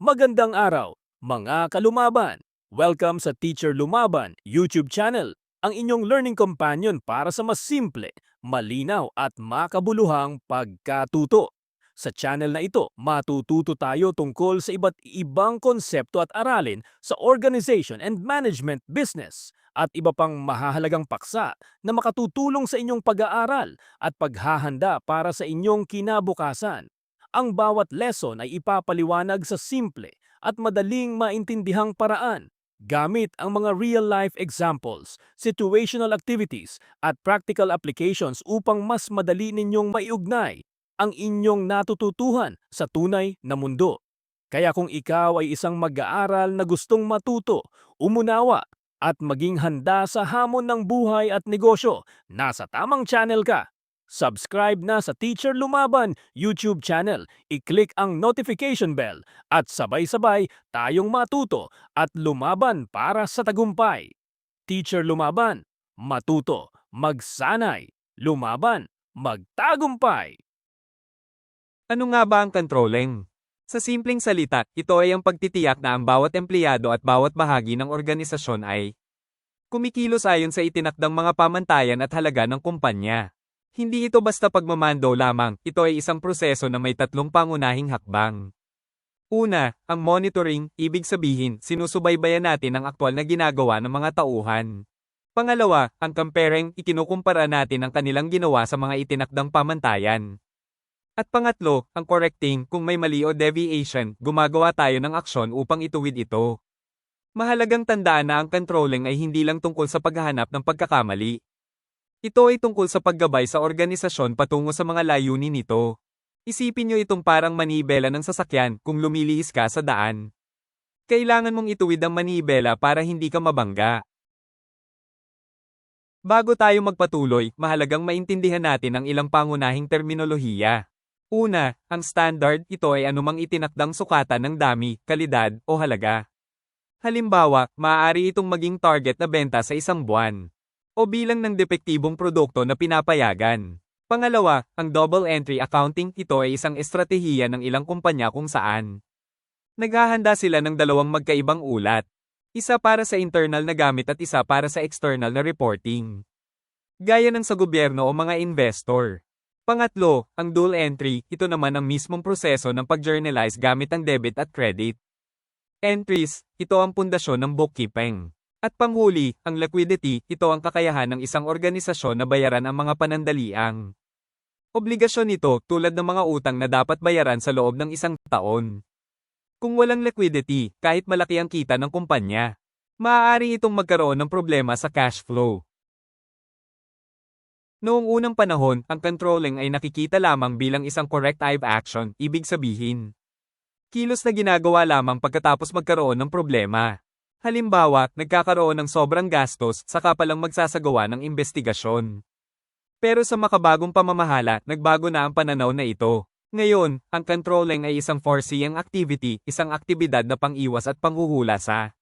Magandang araw, mga kalumaban! Welcome sa Teacher Lumaban YouTube channel, ang inyong learning companion para sa mas simple, malinaw at makabuluhang pagkatuto. Sa channel na ito, matututo tayo tungkol sa iba't ibang konsepto at aralin sa organization and management business at iba pang mahahalagang paksa na makatutulong sa inyong pag-aaral at paghahanda para sa inyong kinabukasan. Ang bawat lesson ay ipapaliwanag sa simple at madaling maintindihang paraan gamit ang mga real-life examples, situational activities at practical applications upang mas madali ninyong maiugnay ang inyong natututuhan sa tunay na mundo. Kaya kung ikaw ay isang mag-aaral na gustong matuto, umunawa at maging handa sa hamon ng buhay at negosyo, nasa tamang channel ka. Subscribe na sa Teacher Lumaban YouTube channel, i-click ang notification bell at sabay-sabay tayong matuto at lumaban para sa tagumpay. Teacher Lumaban, matuto, magsanay, lumaban, magtagumpay. Ano nga ba ang controlling? Sa simpleng salita, ito ay ang pagtitiyak na ang bawat empleyado at bawat bahagi ng organisasyon ay kumikilos ayon sa itinakdang mga pamantayan at halaga ng kumpanya. Hindi ito basta pagmamando lamang, ito ay isang proseso na may tatlong pangunahing hakbang. Una, ang monitoring, ibig sabihin, sinusubaybayan natin ang aktwal na ginagawa ng mga tauhan. Pangalawa, ang comparing, ikinukumpara natin ang kanilang ginawa sa mga itinakdang pamantayan. At pangatlo, ang correcting, kung may mali o deviation, gumagawa tayo ng aksyon upang ituwid ito. Mahalagang tandaan na ang controlling ay hindi lang tungkol sa paghahanap ng pagkakamali. Ito ay tungkol sa paggabay sa organisasyon patungo sa mga layunin nito. Isipin nyo itong parang manibela ng sasakyan kung lumilihis ka sa daan. Kailangan mong ituwid ang manibela para hindi ka mabangga. Bago tayo magpatuloy, mahalagang maintindihan natin ang ilang pangunahing terminolohiya. Una, ang standard, ito ay anumang itinakdang sukatan ng dami, kalidad, o halaga. Halimbawa, maaari itong maging target na benta sa isang buwan o bilang ng depektibong produkto na pinapayagan. Pangalawa, ang double entry accounting, ito ay isang estratehiya ng ilang kumpanya kung saan naghahanda sila ng dalawang magkaibang ulat. Isa para sa internal na gamit at isa para sa external na reporting. Gaya ng sa gobyerno o mga investor. Pangatlo, ang dual entry, ito naman ang mismong proseso ng pag-journalize gamit ang debit at credit. Entries, ito ang pundasyon ng bookkeeping. At panghuli, ang liquidity, ito ang kakayahan ng isang organisasyon na bayaran ang mga panandaliang obligasyon nito tulad ng mga utang na dapat bayaran sa loob ng isang taon. Kung walang liquidity, kahit malaki ang kita ng kumpanya, maaari itong magkaroon ng problema sa cash flow. Noong unang panahon, ang controlling ay nakikita lamang bilang isang corrective action, ibig sabihin, kilos na ginagawa lamang pagkatapos magkaroon ng problema. Halimbawa, nagkakaroon ng sobrang gastos, saka palang magsasagawa ng investigasyon. Pero sa makabagong pamamahala, nagbago na ang pananaw na ito. Ngayon, ang controlling ay isang foreseeing activity, isang aktibidad na pang-iwas at panghuhula sa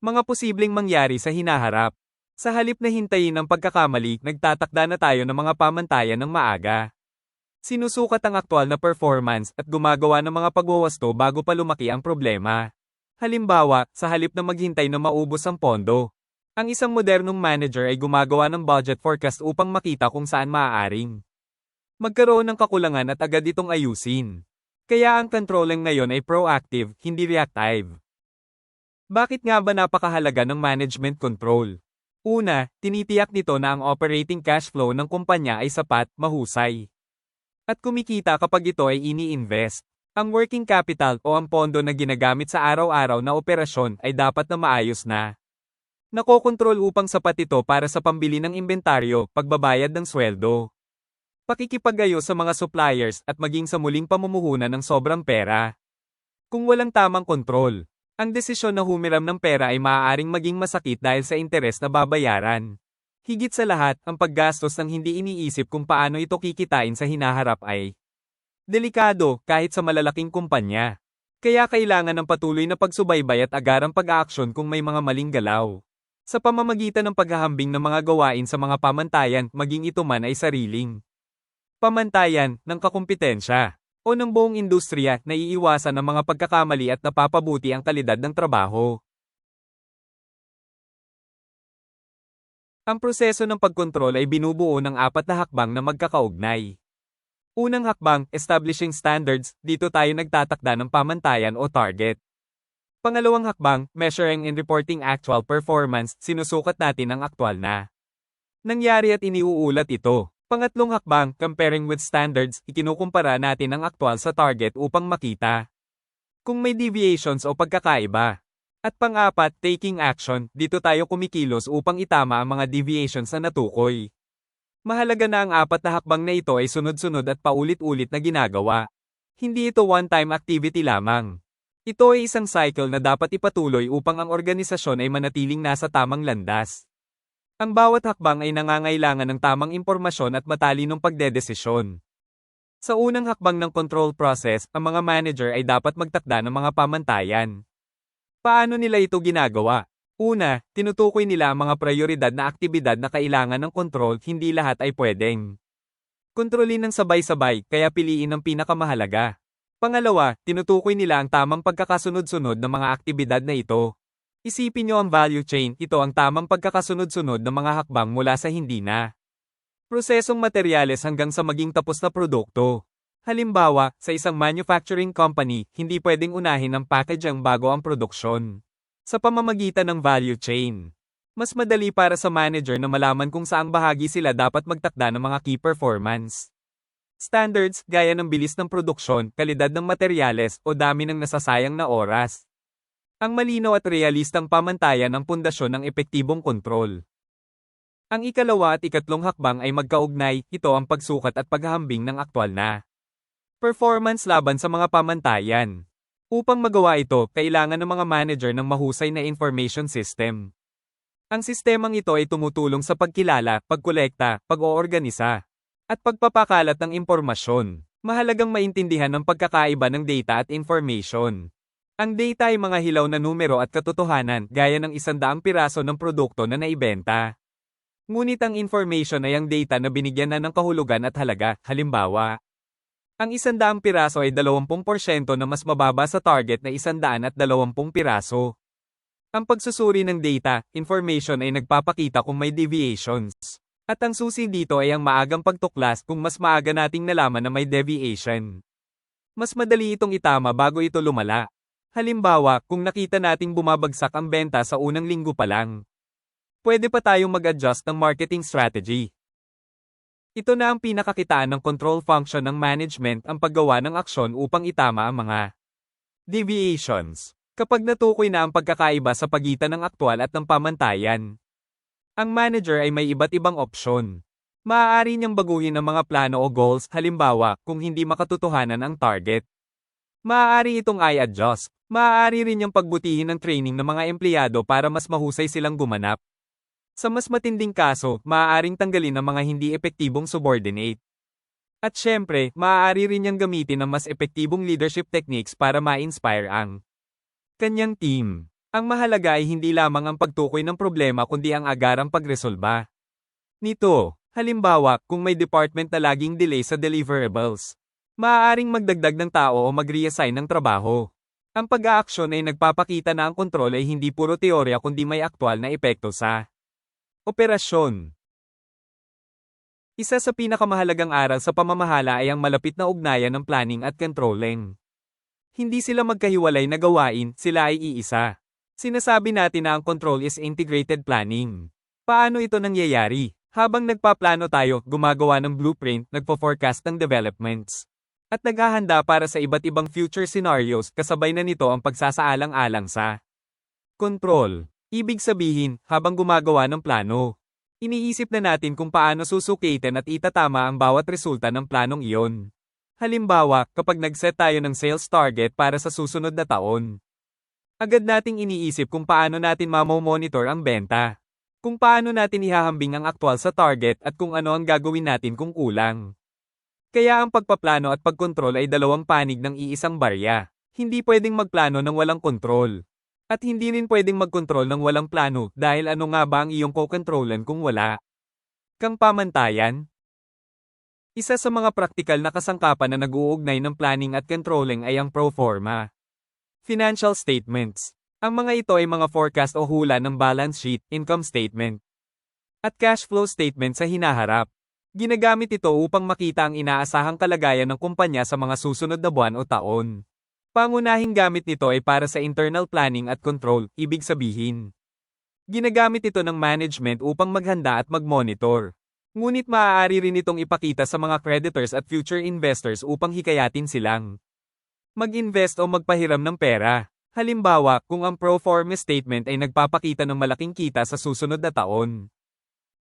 mga posibleng mangyari sa hinaharap. Sa halip na hintayin ang pagkakamali, nagtatakda na tayo ng mga pamantayan ng maaga. Sinusukat ang aktwal na performance at gumagawa ng mga pagwawasto bago pa lumaki ang problema. Halimbawa, sa halip na maghintay na maubos ang pondo, ang isang modernong manager ay gumagawa ng budget forecast upang makita kung saan maaaring magkaroon ng kakulangan at agad itong ayusin. Kaya ang controlling ngayon ay proactive, hindi reactive. Bakit nga ba napakahalaga ng management control? Una, tinitiyak nito na ang operating cash flow ng kumpanya ay sapat, mahusay, at kumikita kapag ito ay ini-invest. Ang working capital o ang pondo na ginagamit sa araw-araw na operasyon ay dapat na maayos na nakokontrol upang sapat ito para sa pambili ng inventaryo, pagbabayad ng sweldo, pakikipag-ayos sa mga suppliers at maging sa muling pamumuhunan ng sobrang pera. Kung walang tamang kontrol, ang desisyon na humiram ng pera ay maaaring maging masakit dahil sa interes na babayaran. Higit sa lahat, ang paggastos ng hindi iniisip kung paano ito kikitain sa hinaharap ay delikado kahit sa malalaking kumpanya. Kaya kailangan ng patuloy na pagsubaybay at agarang pag-aaksyon kung may mga maling galaw. Sa pamamagitan ng paghahambing ng mga gawain sa mga pamantayan, maging ito man ay sariling pamantayan ng kakumpetensya. o ng buong industriya, naiiwasan ang mga pagkakamali at napapabuti ang kalidad ng trabaho. Ang proseso ng pagkontrol ay binubuo ng 4 na hakbang na magkakaugnay. Unang hakbang, establishing standards, dito tayo nagtatakda ng pamantayan o target. Pangalawang hakbang, measuring and reporting actual performance, sinusukat natin ang aktwal na nangyari at iniuulat ito. Pangatlong hakbang, comparing with standards, ikinukumpara natin ang aktwal sa target upang makita kung may deviations o pagkakaiba. At pang-apat, taking action, dito tayo kumikilos upang itama ang mga deviations na natukoy. Mahalaga na ang 4 na hakbang na ito ay sunod-sunod at paulit-ulit na ginagawa. Hindi ito one-time activity lamang. Ito ay isang cycle na dapat ipatuloy upang ang organisasyon ay manatiling nasa tamang landas. Ang bawat hakbang ay nangangailangan ng tamang impormasyon at matalinong pagdedesisyon. Sa unang hakbang ng control process, ang mga manager ay dapat magtakda ng mga pamantayan. Paano nila ito ginagawa? Una, tinutukoy nila ang mga prioridad na aktibidad na kailangan ng kontrol, hindi lahat ay pwedeng kontrolin ng sabay-sabay, kaya piliin ang pinakamahalaga. Pangalawa, tinutukoy nila ang tamang pagkakasunod-sunod ng mga aktibidad na ito. Isipin nyo ang value chain, ito ang tamang pagkakasunod-sunod ng mga hakbang mula sa hindi na prosesong materyales hanggang sa maging tapos na produkto. Halimbawa, sa isang manufacturing company, hindi pwedeng unahin ang packaging bago ang produksyon. Sa pamamagitan ng value chain, mas madali para sa manager na malaman kung saang bahagi sila dapat magtakda ng mga key performance standards, gaya ng bilis ng produksyon, kalidad ng materyales, o dami ng nasasayang na oras. Ang malinaw at realistang pamantayan ang pundasyon ng epektibong kontrol. Ang ikalawa at ikatlong hakbang ay magkaugnay, ito ang pagsukat at paghahambing ng aktwal na performance laban sa mga pamantayan. Upang magawa ito, kailangan ng mga manager ng mahusay na information system. Ang sistemang ito ay tumutulong sa pagkilala, pagkolekta, pag-oorganisa, at pagpapakalat ng impormasyon. Mahalagang maintindihan ang pagkakaiba ng data at information. Ang data ay mga hilaw na numero at katotohanan, gaya ng 100 piraso ng produkto na naibenta. Ngunit ang information ay ang data na binigyan na ng kahulugan at halaga, halimbawa. Ang 100 piraso ay 20% na mas mababa sa target na 120 piraso. Ang pagsusuri ng data, information ay nagpapakita kung may deviations. At ang susi dito ay ang maagang pagtuklas kung mas maaga nating nalaman na may deviation. Mas madali itong itama bago ito lumala. Halimbawa, kung nakita nating bumabagsak ang benta sa unang linggo pa lang, pwede pa tayong mag-adjust ng marketing strategy. Ito na ang pinakakitaan ng control function ng management, ang paggawa ng aksyon upang itama ang mga deviations. Kapag natukoy na ang pagkakaiba sa pagitan ng aktwal at ng pamantayan, ang manager ay may iba't ibang opsyon. Maaari niyang baguhin ang mga plano o goals, halimbawa, kung hindi makatotohanan ang target. Maaari itong i-adjust. Maaari rin niyang pagbutihin ng training ng mga empleyado para mas mahusay silang gumanap. Sa mas matinding kaso, maaaring tanggalin ang mga hindi epektibong subordinate. At syempre, maaari rin niyang gamitin ang mas epektibong leadership techniques para ma-inspire ang kanyang team. Ang mahalaga ay hindi lamang ang pagtukoy ng problema kundi ang agarang pagresolba nito. Halimbawa, kung may department na laging delay sa deliverables, maaaring magdagdag ng tao o mag-reassign ng trabaho. Ang pag-aaksyon ay nagpapakita na ang kontrol ay hindi puro teorya kundi may aktwal na epekto sa operasyon. Isa sa pinakamahalagang aral sa pamamahala ay ang malapit na ugnayan ng planning at controlling. Hindi sila magkahiwalay na gawain, sila ay iisa. Sinasabi natin na ang control is integrated planning. Paano ito nangyayari? Habang nagpaplano tayo, gumagawa ng blueprint, nagpo-forecast ng developments, at naghahanda para sa iba't ibang future scenarios, kasabay na nito ang pagsasaalang-alang sa control. Ibig sabihin, habang gumagawa ng plano, iniisip na natin kung paano susukitin at itatama ang bawat resulta ng planong iyon. Halimbawa, kapag nag-set tayo ng sales target para sa susunod na taon, agad nating iniisip kung paano natin mamomonitor ang benta, kung paano natin ihahambing ang aktwal sa target at kung ano ang gagawin natin kung kulang. Kaya ang pagpaplano at pagkontrol ay dalawang panig ng iisang barya. Hindi pwedeng magplano ng walang kontrol. At hindi rin pwedeng magkontrol ng walang plano, dahil ano nga ba ang iyong kokontrolan kung wala kang pamantayan? Isa sa mga praktikal na kasangkapan na nag-uugnay ng planning at controlling ay ang pro forma financial statements. Ang mga ito ay mga forecast o hula ng balance sheet, income statement, at cash flow statement sa hinaharap. Ginagamit ito upang makita ang inaasahang kalagayan ng kumpanya sa mga susunod na buwan o taon. Pangunahing gamit nito ay para sa internal planning at control, ibig sabihin, ginagamit ito ng management upang maghanda at mag-monitor. Ngunit maaari rin itong ipakita sa mga creditors at future investors upang hikayatin silang mag-invest o magpahiram ng pera. Halimbawa, kung ang pro forma statement ay nagpapakita ng malaking kita sa susunod na taon,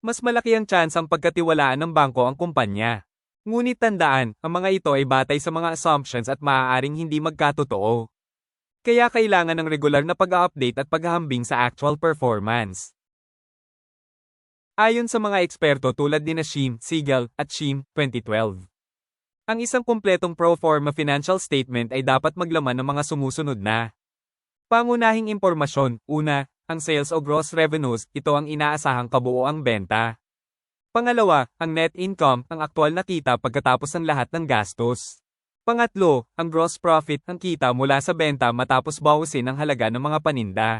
mas malaki ang tsansang pagkatiwalaan ng bangko ang kumpanya. Ngunit tandaan, ang mga ito ay batay sa mga assumptions at maaaring hindi magkatotoo. Kaya kailangan ng regular na pag-update at paghahambing sa actual performance. Ayon sa mga eksperto tulad ni Shim, Siegel, at Shim, 2012. Ang isang kumpletong pro forma financial statement ay dapat maglaman ng mga sumusunod na pangunahing impormasyon. Una, ang sales o gross revenues, ito ang inaasahang kabuoang benta. Pangalawa, ang net income, ang aktual na kita pagkatapos ng lahat ng gastos. Pangatlo, ang gross profit, ang kita mula sa benta matapos bawasin ang halaga ng mga paninda.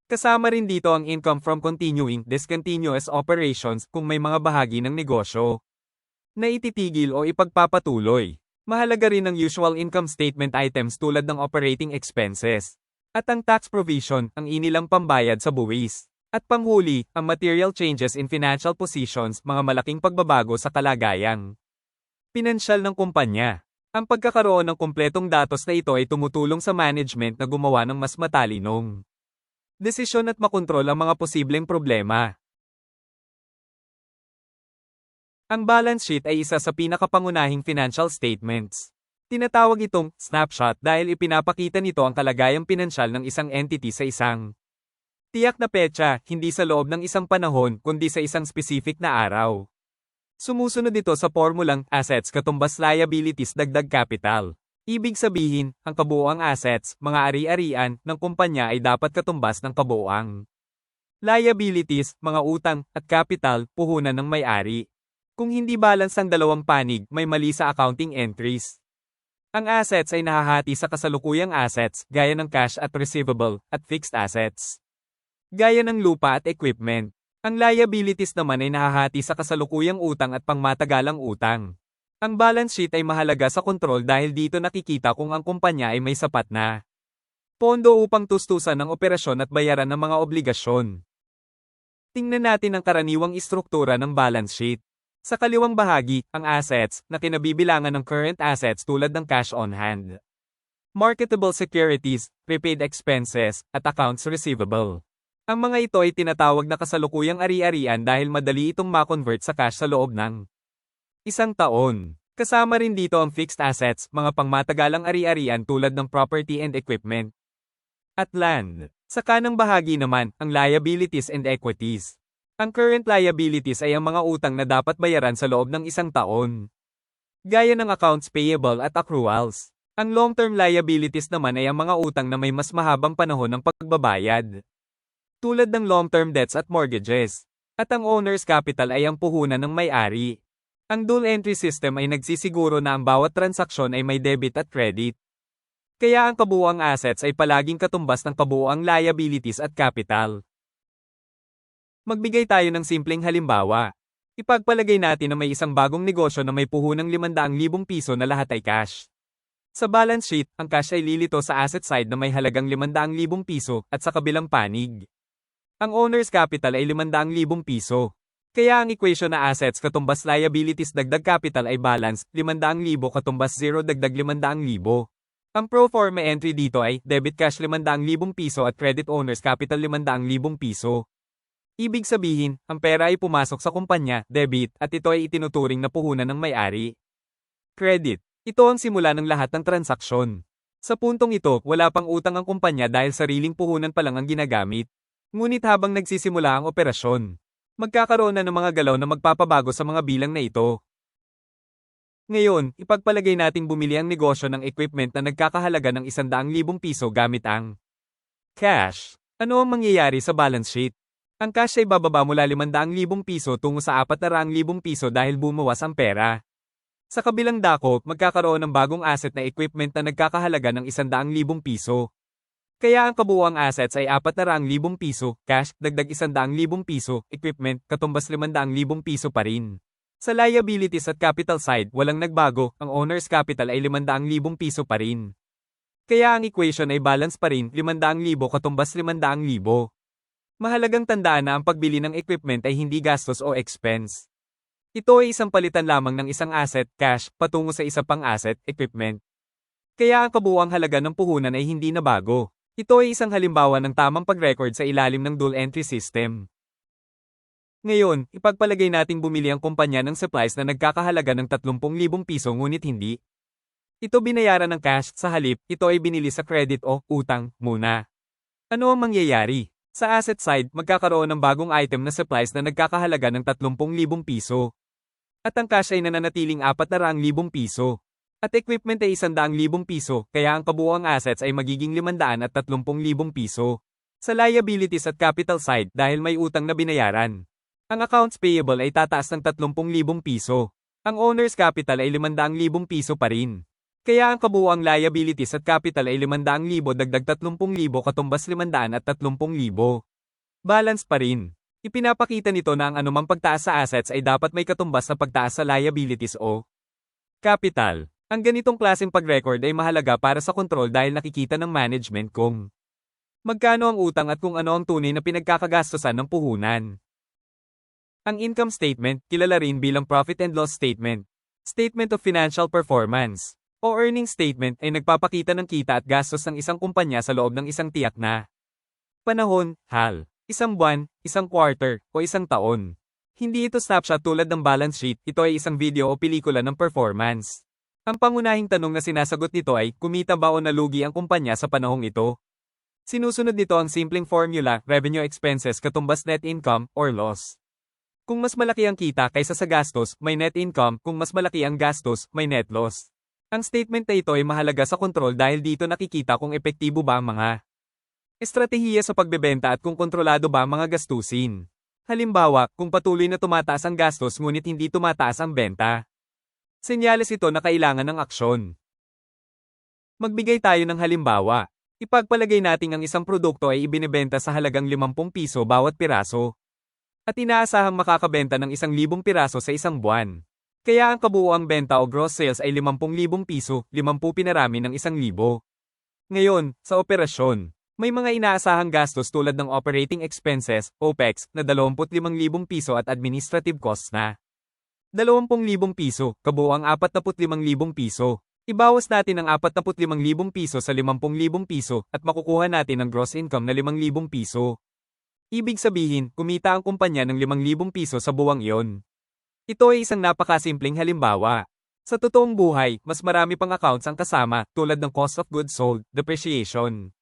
Kasama rin dito ang income from continuing, discontinuous operations kung may mga bahagi ng negosyo na ititigil o ipagpapatuloy. Mahalaga rin ang usual income statement items tulad ng operating expenses at ang tax provision, ang inilang pambayad sa buwis. At panghuli, ang material changes in financial positions, mga malaking pagbabago sa kalagayang pinansyal ng kumpanya. Ang pagkakaroon ng kumpletong datos na ito ay tumutulong sa management na gumawa ng mas matalinong desisyon at makontrol ang mga posibleng problema. Ang balance sheet ay isa sa pinakapangunahing financial statements. Tinatawag itong snapshot dahil ipinapakita nito ang kalagayang pinansyal ng isang entity sa isang tiyak na petsa, hindi sa loob ng isang panahon kundi sa isang specific na araw. Sumusunod ito sa formulang assets katumbas liabilities dagdag capital. Ibig sabihin, ang kabuuang assets, mga ari-arian, ng kumpanya ay dapat katumbas ng kabuuang liabilities, mga utang, at capital, puhunan ng may-ari. Kung hindi balance ang dalawang panig, may mali sa accounting entries. Ang assets ay nahahati sa kasalukuyang assets, gaya ng cash at receivable, at fixed assets, gaya ng lupa at equipment. Ang liabilities naman ay nahahati sa kasalukuyang utang at pangmatagalang utang. Ang balance sheet ay mahalaga sa kontrol dahil dito nakikita kung ang kumpanya ay may sapat na pondo upang tustusan ng operasyon at bayaran ng mga obligasyon. Tingnan natin ang karaniwang istruktura ng balance sheet. Sa kaliwang bahagi, ang assets, na kinabibilangan ng current assets tulad ng cash on hand, marketable securities, prepaid expenses, at accounts receivable. Ang mga ito ay tinatawag na kasalukuyang ari-arian dahil madali itong ma-convert sa cash sa loob ng isang taon. Kasama rin dito ang fixed assets, mga pangmatagalang ari-arian tulad ng property and equipment, at land. Sa kanang bahagi naman, ang liabilities and equities. Ang current liabilities ay ang mga utang na dapat bayaran sa loob ng isang taon, gaya ng accounts payable at accruals. Ang long-term liabilities naman ay ang mga utang na may mas mahabang panahon ng pagbabayad, tulad ng long-term debts at mortgages. At ang owner's capital ay ang puhunan ng may-ari. Ang dual entry system ay nagsisiguro na ang bawat transaksyon ay may debit at credit. Kaya ang kabuuang assets ay palaging katumbas ng kabuuang liabilities at capital. Magbigay tayo ng simpleng halimbawa. Ipagpalagay natin na may isang bagong negosyo na may puhunang 500,000 piso na lahat ay cash. Sa balance sheet, ang cash ay lilito sa asset side na may halagang 500,000 piso at sa kabilang panig, ang owner's capital ay 500,000 piso. Kaya ang equation na assets katumbas liabilities dagdag capital ay balance, 500,000 katumbas 0 dagdag 500,000. Ang pro forma entry dito ay debit cash 500,000 piso at credit owner's capital 500,000 piso. Ibig sabihin, ang pera ay pumasok sa kumpanya, debit, at ito ay itinuturing na puhunan ng may-ari. Credit. Ito ang simula ng lahat ng transaksyon. Sa puntong ito, wala pang utang ang kumpanya dahil sariling puhunan pa lang ang ginagamit. Ngunit habang nagsisimula ang operasyon, magkakaroon na ng mga galaw na magpapabago sa mga bilang na ito. Ngayon, ipagpalagay nating bumili ang negosyo ng equipment na nagkakahalaga ng 100,000 piso gamit ang cash. Ano ang mangyayari sa balance sheet? Ang cash ay bababa mula 500,000 piso tungo sa 400,000 piso dahil bumuwas ang pera. Sa kabilang dako, magkakaroon ng bagong asset na equipment na nagkakahalaga ng 100,000 piso. Kaya ang kabuuang assets ay 400,000 piso, cash, dagdag 100,000 piso, equipment, katumbas 500,000 piso pa rin. Sa liabilities at capital side, walang nagbago, ang owner's capital ay 500,000 piso pa rin. Kaya ang equation ay balance pa rin, 500,000 katumbas 500,000. Mahalagang tandaan na ang pagbili ng equipment ay hindi gastos o expense. Ito ay isang palitan lamang ng isang asset, cash, patungo sa isa pang asset, equipment. Kaya ang kabuuang halaga ng puhunan ay hindi na bago. Ito ay isang halimbawa ng tamang pag-record sa ilalim ng dual entry system. Ngayon, ipagpalagay nating bumili ang kumpanya ng supplies na nagkakahalaga ng 30,000 piso ngunit hindi. Ito binayaran ng cash, sa halip, ito ay binili sa credit o utang muna. Ano ang mangyayari? Sa asset side, magkakaroon ng bagong item na supplies na nagkakahalaga ng 30,000 piso. At ang cash ay nananatiling 400,000 piso. At equipment ay 100,000 piso, kaya ang kabuuang assets ay magiging 530,000 piso. Sa liabilities at capital side, dahil may utang na binayaran, ang accounts payable ay tataas ng 30,000 piso. Ang owner's capital ay 500,000 piso pa rin. Kaya ang kabuuang liabilities at capital ay 500,000 dagdag 30,000 katumbas 530,000. Balance pa rin. Ipinapakita nito na ang anumang pagtaas sa assets ay dapat may katumbas na pagtaas sa liabilities o capital. Ang ganitong klaseng pag-record ay mahalaga para sa control dahil nakikita ng management kung magkano ang utang at kung ano ang tunay na pinagkakagastosan ng puhunan. Ang income statement, kilala rin bilang profit and loss statement, statement of financial performance, o earnings statement ay nagpapakita ng kita at gastos ng isang kumpanya sa loob ng isang tiyak na panahon, HAL, isang buwan, isang quarter, o isang taon. Hindi ito snapshot tulad ng balance sheet, ito ay isang video o pelikula ng performance. Ang pangunahing tanong na sinasagot nito ay, kumita ba o nalugi ang kumpanya sa panahong ito? Sinusunod nito ang simpleng formula, revenue expenses katumbas net income or loss. Kung mas malaki ang kita kaysa sa gastos, may net income, kung mas malaki ang gastos, may net loss. Ang statement na ito ay mahalaga sa kontrol dahil dito nakikita kung epektibo ba ang mga estratehiya sa pagbebenta at kung kontrolado ba ang mga gastusin. Halimbawa, kung patuloy na tumataas ang gastos ngunit hindi tumataas ang benta. Senyales ito na kailangan ng aksyon. Magbigay tayo ng halimbawa. Ipagpalagay nating ang isang produkto ay ibinebenta sa halagang 50 piso bawat piraso. At inaasahang makakabenta ng 1,000 piraso sa isang buwan. Kaya ang kabuuang benta o gross sales ay 50,000 piso, 50 pinarami ng 1,000. Ngayon, sa operasyon, may mga inaasahang gastos tulad ng operating expenses, OPEX, na 25,000 piso at administrative costs na 20,000 piso, kabuuang 45,000 piso. Ibawas natin ang 45,000 piso sa 50,000 piso at makukuha natin ang gross income na 5,000 piso. Ibig sabihin, kumita ang kumpanya ng 5,000 piso sa buwang iyon. Ito ay isang napakasimpleng halimbawa. Sa totoong buhay, mas marami pang accounts ang kasama tulad ng cost of goods sold, depreciation,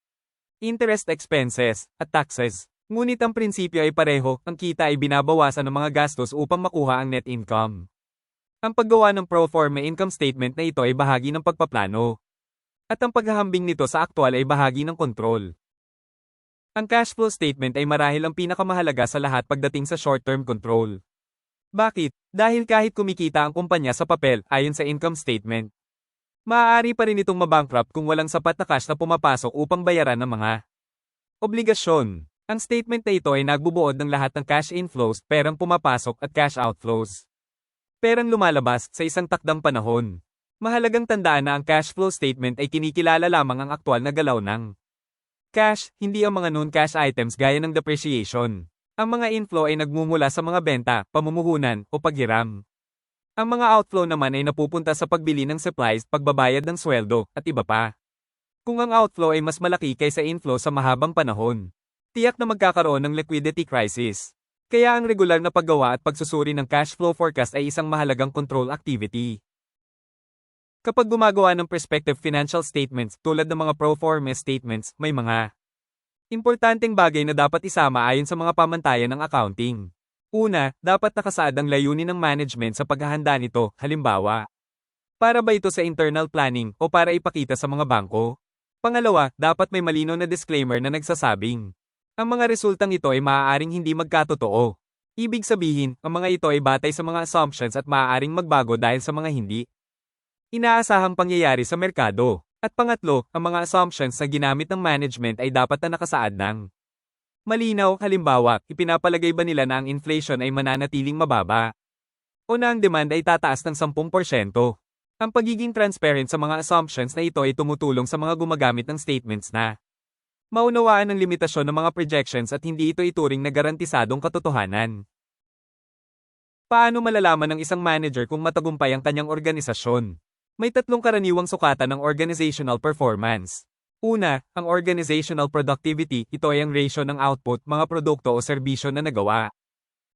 interest expenses, at taxes. Ngunit ang prinsipyo ay pareho, ang kita ay binabawasan ng mga gastos upang makuha ang net income. Ang paggawa ng pro forma income statement na ito ay bahagi ng pagpaplano. At ang paghahambing nito sa aktwal ay bahagi ng kontrol. Ang cash flow statement ay marahil ang pinakamahalaga sa lahat pagdating sa short-term control. Bakit? Dahil kahit kumikita ang kumpanya sa papel ayon sa income statement, maaari pa rin itong mabankrupt kung walang sapat na cash na pumapasok upang bayaran ng mga obligasyon. Ang statement na ito ay nagbubuod ng lahat ng cash inflows, perang pumapasok at cash outflows. Perang lumalabas sa isang takdang panahon. Mahalagang tandaan na ang cash flow statement ay kinikilala lamang ang aktwal na galaw ng cash, hindi ang mga non-cash items gaya ng depreciation. Ang mga inflow ay nagmumula sa mga benta, pamumuhunan, o paghiram. Ang mga outflow naman ay napupunta sa pagbili ng supplies, pagbabayad ng sweldo, at iba pa. Kung ang outflow ay mas malaki kaysa inflow sa mahabang panahon, tiyak na magkakaroon ng liquidity crisis. Kaya ang regular na paggawa at pagsusuri ng cash flow forecast ay isang mahalagang control activity. Kapag gumagawa ng prospective financial statements tulad ng mga pro forma statements, may mga importanteng bagay na dapat isama ayon sa mga pamantayan ng accounting. Una, dapat nakasaad ang layunin ng management sa paghahanda nito, halimbawa, para ba ito sa internal planning o para ipakita sa mga bangko? Pangalawa, dapat may malinaw na disclaimer na nagsasabing ang mga resultang ito ay maaaring hindi magkatotoo. Ibig sabihin, ang mga ito ay batay sa mga assumptions at maaaring magbago dahil sa mga hindi inaasahang pangyayari sa merkado. At pangatlo, ang mga assumptions na ginamit ng management ay dapat na nakasaad ng malinaw. Halimbawa, ipinapalagay ba nila na ang inflation ay mananatiling mababa? O na ang demand ay tataas ng 10%? Ang pagiging transparent sa mga assumptions na ito ay tumutulong sa mga gumagamit ng statements na maunawaan ang limitasyon ng mga projections at hindi ito ituring na garantisadong katotohanan. Paano malalaman ng isang manager kung matagumpay ang kanyang organisasyon? May tatlong karaniwang sukatan ng organizational performance. Una, ang organizational productivity. Ito ay ang ratio ng output, mga produkto o serbisyo na nagawa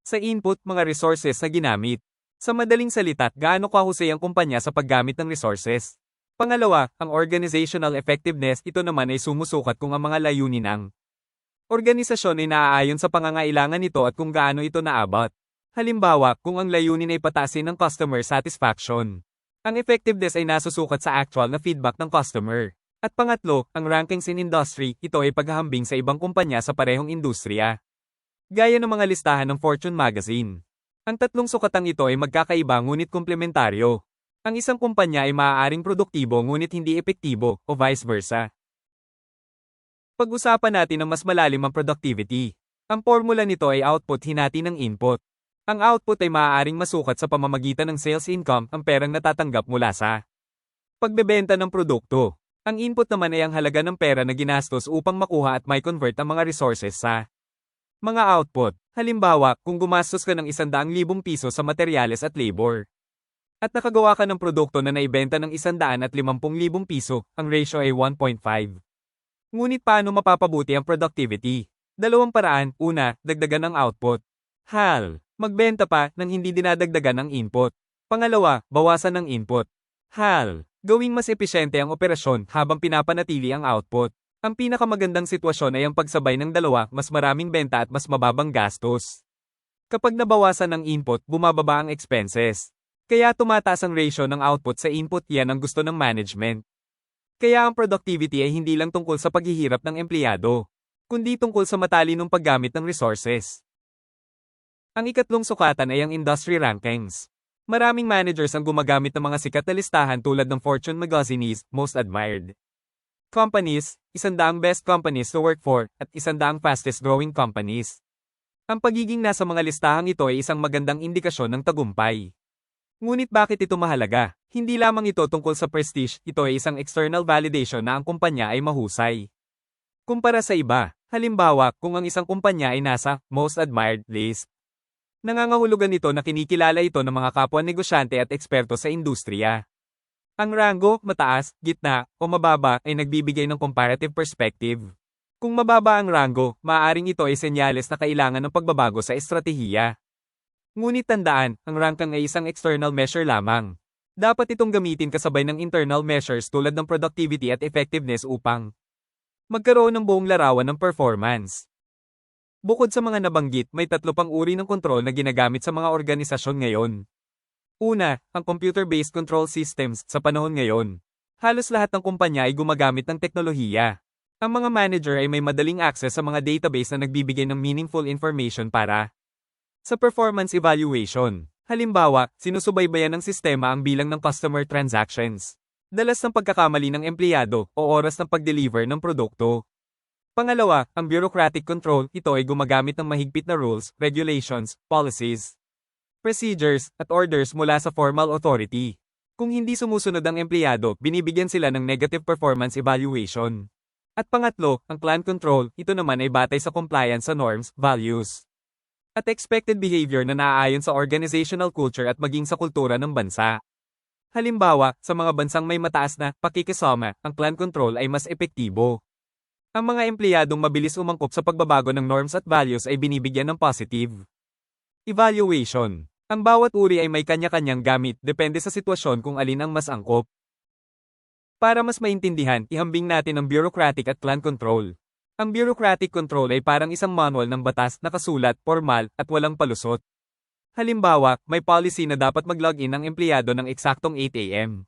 sa input, mga resources na ginamit. Sa madaling salita, gaano kahusay ang kumpanya sa paggamit ng resources. Pangalawa, ang organizational effectiveness. Ito naman ay sumusukat kung ang mga layunin ng organisasyon ay naaayon sa pangangailangan nito at kung gaano ito naabot. Halimbawa, kung ang layunin ay pataasin ng customer satisfaction, ang effectiveness ay nasusukat sa actual na feedback ng customer. At pangatlo, ang rankings in industry. Ito ay paghahambing sa ibang kumpanya sa parehong industriya, gaya ng mga listahan ng Fortune magazine. Ang tatlong sukatang ito ay magkakaiba ngunit komplementaryo. Ang isang kumpanya ay maaaring produktibo ngunit hindi epektibo, o vice versa. Pag-usapan natin ng mas malalim ang productivity. Ang formula nito ay output hinati ng input. Ang output ay maaaring masukat sa pamamagitan ng sales income, ang perang natatanggap mula sa pagbebenta ng produkto. Ang input naman ay ang halaga ng pera na ginastos upang makuha at may convert ang mga resources sa mga output. Halimbawa, kung gumastos ka ng 100,000 piso sa materyales at labor, at nakagawa ka ng produkto na naibenta ng 150,000 piso, ang ratio ay 1.5. Ngunit paano mapapabuti ang productivity? Dalawang paraan. Una, dagdagan ang output. Magbenta pa nang hindi dinadagdagan ang input. Pangalawa, bawasan ang input. Gawing mas epesyente ang operasyon habang pinapanatili ang output. Ang pinakamagandang sitwasyon ay ang pagsabay ng dalawa, mas maraming benta at mas mababang gastos. Kapag nabawasan ang input, bumababa ang expenses. Kaya tumataas ang ratio ng output sa input. Yan ang gusto ng management. Kaya ang productivity ay hindi lang tungkol sa paghihirap ng empleyado, kundi tungkol sa matalinong paggamit ng resources. Ang ikatlong sukatan ay ang industry rankings. Maraming managers ang gumagamit ng mga sikat na listahan tulad ng Fortune magazine's Most Admired Companies, 100 Best Companies to Work For, at 100 Fastest Growing Companies. Ang pagiging nasa mga listahang ito ay isang magandang indikasyon ng tagumpay. Ngunit bakit ito mahalaga? Hindi lamang ito tungkol sa prestige, ito ay isang external validation na ang kumpanya ay mahusay kumpara sa iba. Halimbawa, kung ang isang kumpanya ay nasa Most Admired list, nangangahulugan ito na kinikilala ito ng mga kapwa negosyante at eksperto sa industriya. Ang ranggo, mataas, gitna, o mababa ay nagbibigay ng comparative perspective. Kung mababa ang ranggo, maaaring ito ay senyales na kailangan ng pagbabago sa estratehiya. Ngunit tandaan, ang ranking ay isang external measure lamang. Dapat itong gamitin kasabay ng internal measures tulad ng productivity at effectiveness upang magkaroon ng buong larawan ng performance. Bukod sa mga nabanggit, may tatlo pang uri ng kontrol na ginagamit sa mga organisasyon ngayon. Una, ang computer-based control systems. Sa panahon ngayon, halos lahat ng kumpanya ay gumagamit ng teknolohiya. Ang mga manager ay may madaling access sa mga database na nagbibigay ng meaningful information para sa performance evaluation. Halimbawa, sinusubaybayan ng sistema ang bilang ng customer transactions, dalas ng pagkakamali ng empleyado, o oras ng pag-deliver ng produkto. Pangalawa, ang bureaucratic control. Ito ay gumagamit ng mahigpit na rules, regulations, policies, procedures, at orders mula sa formal authority. Kung hindi sumusunod ang empleyado, binibigyan sila ng negative performance evaluation. At pangatlo, ang plan control. Ito naman ay batay sa compliance sa norms, values, at expected behavior na naaayon sa organizational culture at maging sa kultura ng bansa. Halimbawa, sa mga bansang may mataas na pakikisama, ang plan control ay mas epektibo. Ang mga empleyadong mabilis umangkop sa pagbabago ng norms at values ay binibigyan ng positive evaluation. Ang bawat uri ay may kanya-kanyang gamit, depende sa sitwasyon kung alin ang mas angkop. Para mas maintindihan, ihambing natin ang bureaucratic at plan control. Ang bureaucratic control ay parang isang manual ng batas, nakasulat, formal, at walang palusot. Halimbawa, may policy na dapat mag-login ang empleyado ng eksaktong 8 a.m.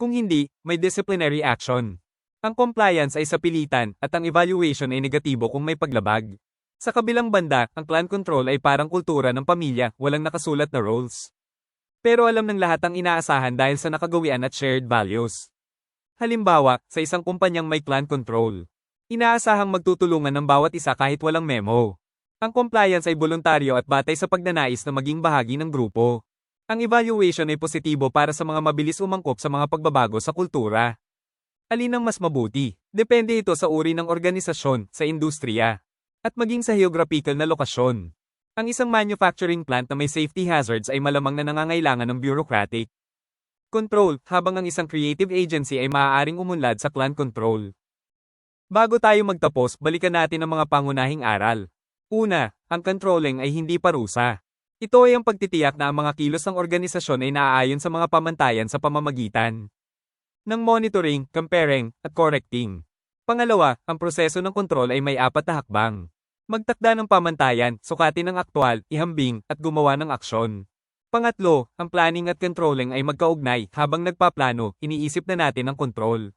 Kung hindi, may disciplinary action. Ang compliance ay sa pilitan, at ang evaluation ay negatibo kung may paglabag. Sa kabilang banda, ang plan control ay parang kultura ng pamilya, walang nakasulat na roles. Pero alam ng lahat ang inaasahan dahil sa nakagawian at shared values. Halimbawa, sa isang kumpanyang may clan control, inaasahang magtutulungan ng bawat isa kahit walang memo. Ang compliance ay voluntaryo at batay sa pagnanais na maging bahagi ng grupo. Ang evaluation ay positibo para sa mga mabilis umangkop sa mga pagbabago sa kultura. Alin ang mas mabuti? Depende ito sa uri ng organisasyon, sa industriya, at maging sa geographical na lokasyon. Ang isang manufacturing plant na may safety hazards ay malamang na nangangailangan ng bureaucratic control, habang ang isang creative agency ay maaaring umunlad sa clan control. Bago tayo magtapos, balikan natin ang mga pangunahing aral. Una, ang controlling ay hindi parusa. Ito ay ang pagtitiyak na ang mga kilos ng organisasyon ay naaayon sa mga pamantayan sa pamamagitan ng monitoring, comparing, at correcting. Pangalawa, ang proseso ng kontrol ay may 4 na hakbang. Magtakda ng pamantayan, sukatin ang aktwal, ihambing, at gumawa ng aksyon. Pangatlo, ang planning at controlling ay magkaugnay, habang nagpaplano, iniisip na natin ang kontrol.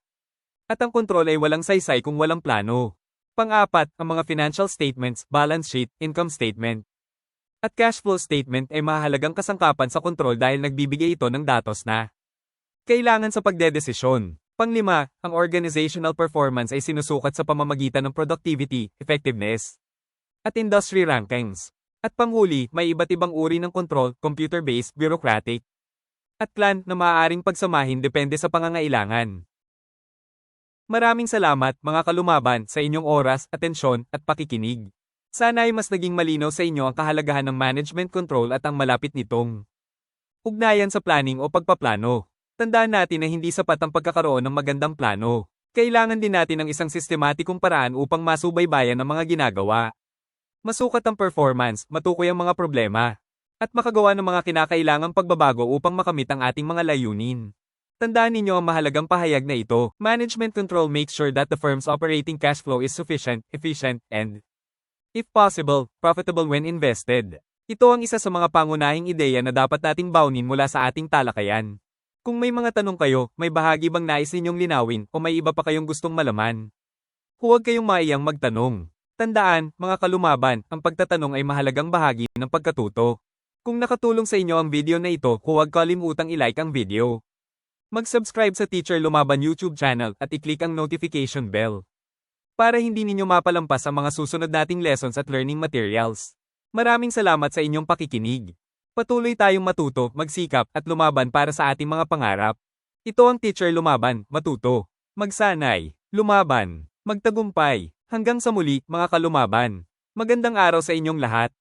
At ang kontrol ay walang saysay kung walang plano. Pang-apat, ang mga financial statements, balance sheet, income statement, at cash flow statement ay mahalagang kasangkapan sa kontrol dahil nagbibigay ito ng datos na kailangan sa pagdedesisyon. Panglima, ang organizational performance ay sinusukat sa pamamagitan ng productivity, effectiveness, at industry rankings. At panghuli, may iba't ibang uri ng kontrol, computer-based, bureaucratic, at clan na maaaring pagsamahin depende sa pangangailangan. Maraming salamat mga kalumaban sa inyong oras, atensyon, at pakikinig. Sana ay mas naging malinaw sa inyo ang kahalagahan ng management control at ang malapit nitong ugnayan sa planning o pagpaplano. Tandaan natin na hindi sapat ang pagkakaroon ng magandang plano. Kailangan din natin ng isang sistematikong paraan upang masubaybayan ang mga ginagawa. Masukat ang performance, matukoy ang mga problema, at makagawa ng mga kinakailangang pagbabago upang makamit ang ating mga layunin. Tandaan ninyo ang mahalagang pahayag na ito. Management control makes sure that the firm's operating cash flow is sufficient, efficient, and, if possible, profitable when invested. Ito ang isa sa mga pangunahing ideya na dapat nating baunin mula sa ating talakayan. Kung may mga tanong kayo, may bahagi bang nais ninyong linawin o may iba pa kayong gustong malaman? Huwag kayong maiyang magtanong. Tandaan, mga kalumaban, ang pagtatanong ay mahalagang bahagi ng pagkatuto. Kung nakatulong sa inyo ang video na ito, huwag kalimutang i-like ang video. Mag-subscribe sa Teacher Lumaban YouTube channel at i-click ang notification bell para hindi ninyo mapalampas ang mga susunod nating lessons at learning materials. Maraming salamat sa inyong pakikinig. Patuloy tayong matuto, magsikap, at lumaban para sa ating mga pangarap. Ito ang Teacher Lumaban, matuto, magsanay, lumaban, magtagumpay. Hanggang sa muli, mga kalumaban. Magandang araw sa inyong lahat.